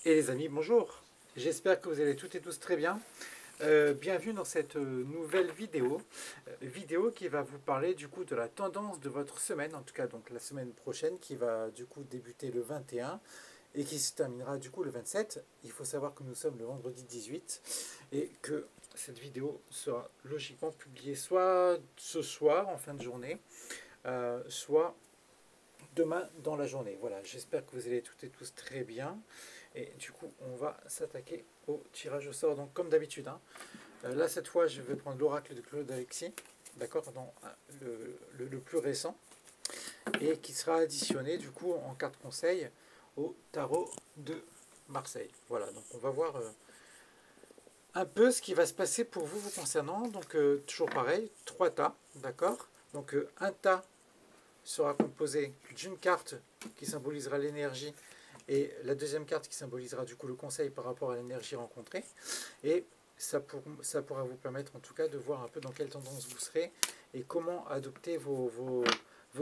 Et les amis, bonjour. J'espère que vous allez toutes et tous très bien. Bienvenue dans cette nouvelle vidéo qui va vous parler du coup de la tendance de votre semaine, en tout cas donc la semaine prochaine qui va du coup débuter le 21 et qui se terminera du coup le 27. Il faut savoir que nous sommes le vendredi 18 et que cette vidéo sera logiquement publiée soit ce soir en fin de journée, soit demain dans la journée. Voilà, j'espère que vous allez toutes et tous très bien. Et du coup, on va s'attaquer au tirage au sort. Donc, comme d'habitude, hein, là, cette fois, je vais prendre l'oracle de Claude Alexis, d'accord, dans le plus récent, et qui sera additionné, du coup, en carte conseil au tarot de Marseille. Voilà, donc on va voir un peu ce qui va se passer pour vous, vous concernant. Donc, toujours pareil, 3 tas, d'accord. Donc, un tas sera composé d'une carte qui symbolisera l'énergie et la deuxième carte qui symbolisera du coup le conseil par rapport à l'énergie rencontrée. Et ça pourra vous permettre en tout cas de voir un peu dans quelle tendance vous serez et comment adopter vos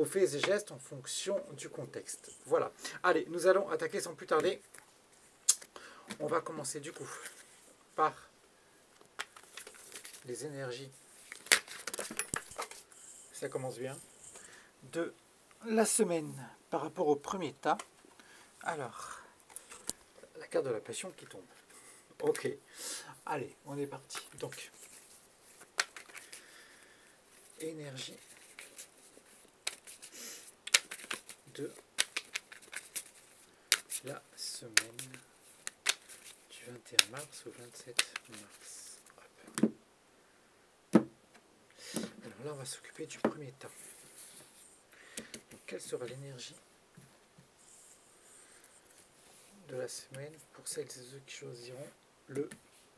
faits et gestes en fonction du contexte. Voilà. Allez, nous allons attaquer sans plus tarder. On va commencer du coup par les énergies. Ça commence bien. De la semaine par rapport au premier tas. Alors, la carte de la passion qui tombe. Ok, allez, on est parti. Donc, énergie de la semaine du 21 mars au 27 mars. Hop. Alors là, on va s'occuper du premier tas. Donc, quelle sera l'énergie de la semaine pour celles et ceux qui choisiront le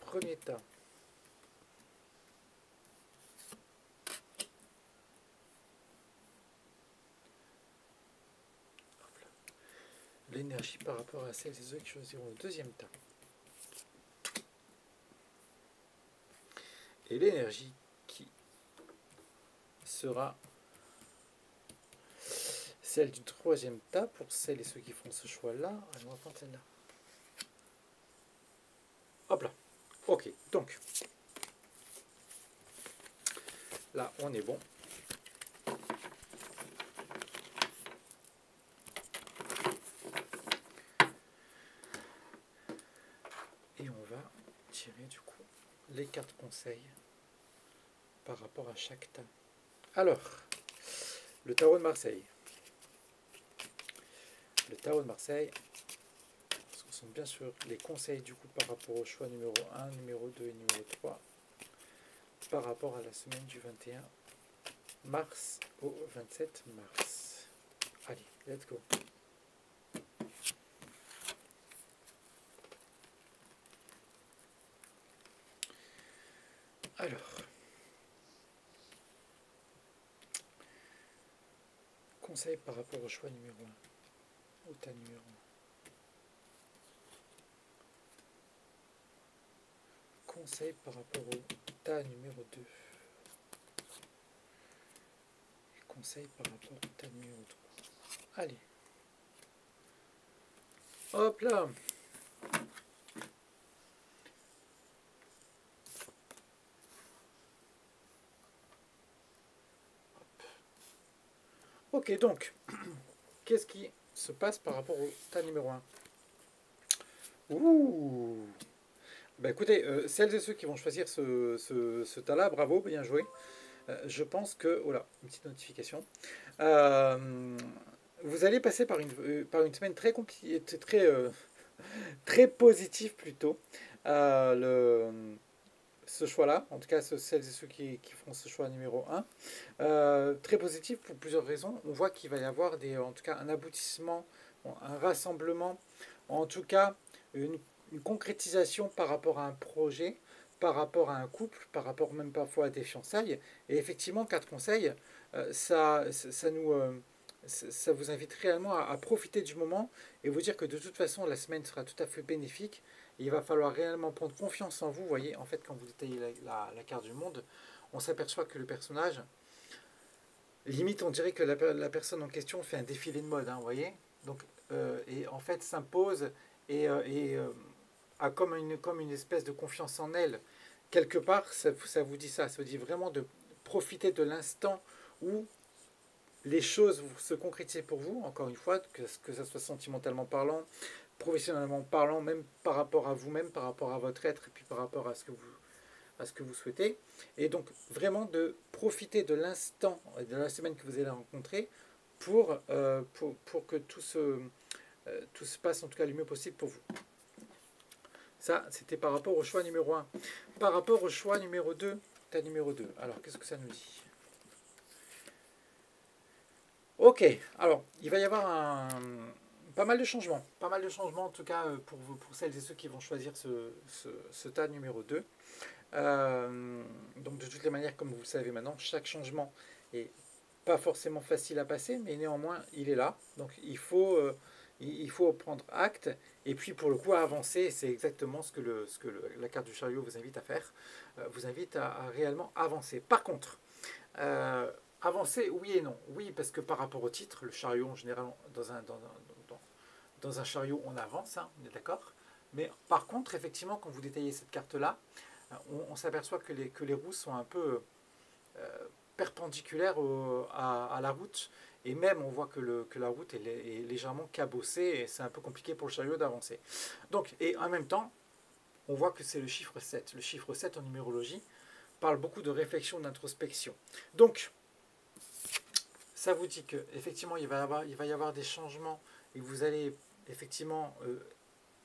premier tas? L'énergie par rapport à celles et ceux qui choisiront le deuxième tas. Et l'énergie qui sera celle du troisième tas pour celles et ceux qui feront ce choix-là. Ah, on va prendre celle-là. Hop là. Ok, donc là, on est bon. Et on va tirer du coup les cartes conseils par rapport à chaque tas. Alors, le tarot de Marseille. Le tarot de Marseille, ce sont bien sûr les conseils du coup par rapport au choix numéro 1, numéro 2 et numéro 3 par rapport à la semaine du 21 mars au 27 mars. Allez, let's go. Alors, conseil par rapport au choix numéro 1, au tas numéro 1. Conseil par rapport au tas numéro 2. Et conseil par rapport au tas numéro 3. Allez. Hop là. Ok, donc, qu'est-ce qui se passe par rapport au tas numéro 1? Ouh. Bah écoutez, celles et ceux qui vont choisir ce tas-là, bravo, bien joué. Je pense que... Oh là, une petite notification. Vous allez passer par une semaine très compliquée, très positive plutôt. Ce choix-là, en tout cas celles et ceux qui feront ce choix numéro 1, très positif pour plusieurs raisons. On voit qu'il va y avoir en tout cas un aboutissement, un rassemblement, en tout cas une concrétisation par rapport à un projet, par rapport à un couple, par rapport même parfois à des fiançailles. Et effectivement, 4 conseils, ça vous invite réellement à profiter du moment et vous dire que de toute façon la semaine sera tout à fait bénéfique. Il va falloir réellement prendre confiance en vous. Vous voyez, en fait, quand vous détaillez la carte du monde, on s'aperçoit que le personnage, limite, on dirait que la personne en question fait un défilé de mode, hein, vous voyez. Donc, et en fait, s'impose et a comme une espèce de confiance en elle. Quelque part, ça vous dit ça vous dit vraiment de profiter de l'instant où les choses se concrétisent pour vous, encore une fois, que ça soit sentimentalement parlant, professionnellement parlant, même par rapport à vous-même, par rapport à votre être, et puis par rapport à ce que vous souhaitez. Et donc, vraiment de profiter de l'instant, de la semaine que vous allez rencontrer, pour que tout se passe en tout cas le mieux possible pour vous. Ça, c'était par rapport au choix numéro 1. Par rapport au choix numéro 2, tas numéro 2. Alors, qu'est-ce que ça nous dit? Ok, alors, il va y avoir pas mal de changements. Pas mal de changements, en tout cas, pour celles et ceux qui vont choisir ce tas numéro 2. Donc, de toutes les manières, comme vous le savez maintenant, chaque changement est pas forcément facile à passer, mais néanmoins, il est là. Donc, il faut prendre acte et puis pour le coup à avancer. C'est exactement ce que la carte du chariot vous invite à faire, vous invite à réellement avancer. Par contre, avancer oui et non. Oui, parce que par rapport au titre, le chariot en général, dans un chariot on avance, hein, on est d'accord. Mais par contre, effectivement, quand vous détaillez cette carte là, on s'aperçoit que les roues sont un peu perpendiculaire à la route, et même on voit que la route est légèrement cabossée et c'est un peu compliqué pour le chariot d'avancer. Donc, et en même temps, on voit que c'est le chiffre 7. Le chiffre 7 en numérologie parle beaucoup de réflexion, d'introspection. Donc, ça vous dit qu'effectivement, il va y avoir des changements et vous allez effectivement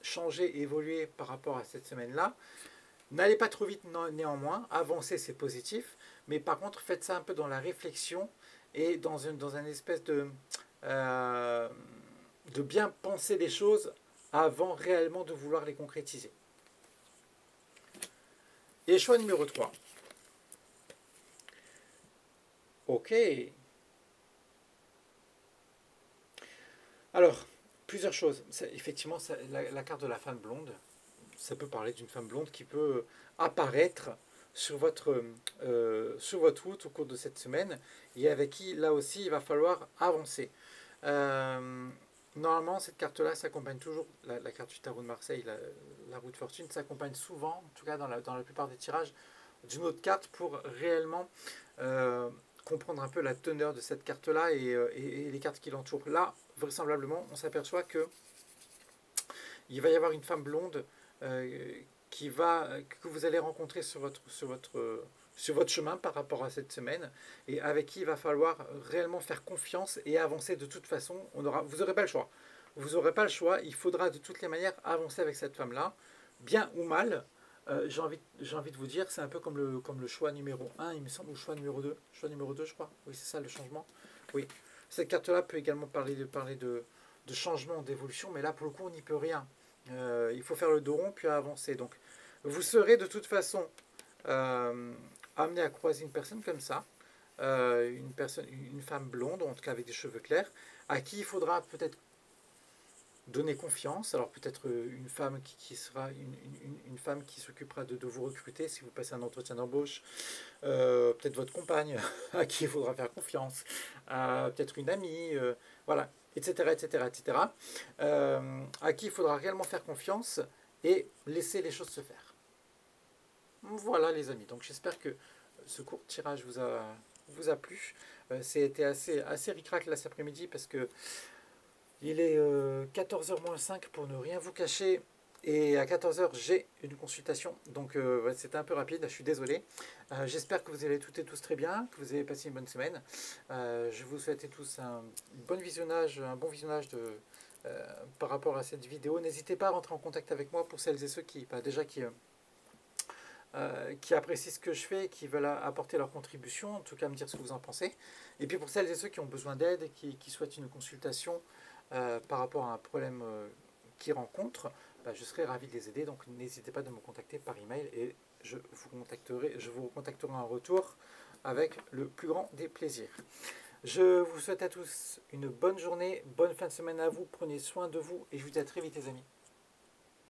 changer, évoluer par rapport à cette semaine-là. N'allez pas trop vite néanmoins, avancer c'est positif, mais par contre faites ça un peu dans la réflexion et dans une espèce de bien penser les choses avant réellement de vouloir les concrétiser. Et choix numéro 3. Ok. Alors, plusieurs choses. Effectivement, la carte de la femme blonde, ça peut parler d'une femme blonde qui peut apparaître sur votre route au cours de cette semaine et avec qui, là aussi, il va falloir avancer. Normalement, cette carte-là s'accompagne toujours, la carte du tarot de Marseille, la roue de fortune, s'accompagne souvent, en tout cas dans la plupart des tirages, d'une autre carte pour réellement comprendre un peu la teneur de cette carte-là et les cartes qui l'entourent. Là, vraisemblablement, on s'aperçoit que il va y avoir une femme blonde que vous allez rencontrer sur votre chemin par rapport à cette semaine et avec qui il va falloir réellement faire confiance et avancer de toute façon. Vous n'aurez pas le choix. Vous n'aurez pas le choix. Il faudra de toutes les manières avancer avec cette femme-là, bien ou mal. J'ai envie de vous dire, c'est un peu comme le choix numéro 1, il me semble, ou choix numéro 2. Choix numéro 2, je crois. Oui, c'est ça le changement. Oui. Cette carte-là peut également parler de changement, d'évolution, mais là, pour le coup, on n'y peut rien. Il faut faire le dos rond puis avancer. Donc, vous serez de toute façon amené à croiser une personne comme ça, une femme blonde, en tout cas avec des cheveux clairs, à qui il faudra peut-être donner confiance. Alors peut-être une femme qui sera une femme qui s'occupera de vous recruter si vous passez un entretien d'embauche, peut-être votre compagne à qui il faudra faire confiance, peut-être une amie, voilà, etc., etc., etc., à qui il faudra réellement faire confiance et laisser les choses se faire. Voilà les amis, donc j'espère que ce court tirage vous a plu. C'était assez ric-rac là cet après-midi parce que il est 14h-5 pour ne rien vous cacher. Et à 14h, j'ai une consultation. Donc c'était un peu rapide, je suis désolé. J'espère que vous allez toutes et tous très bien, que vous avez passé une bonne semaine. Je vous souhaite tous un bon visionnage par rapport à cette vidéo. N'hésitez pas à rentrer en contact avec moi pour celles et ceux qui apprécient ce que je fais et qui veulent apporter leur contribution, en tout cas me dire ce que vous en pensez. Et puis pour celles et ceux qui ont besoin d'aide et qui souhaitent une consultation par rapport à un problème qu'ils rencontrent, je serai ravi de les aider. Donc n'hésitez pas de me contacter par email et je vous contacterai en retour avec le plus grand des plaisirs. Je vous souhaite à tous une bonne journée, bonne fin de semaine à vous, prenez soin de vous et je vous dis à très vite les amis.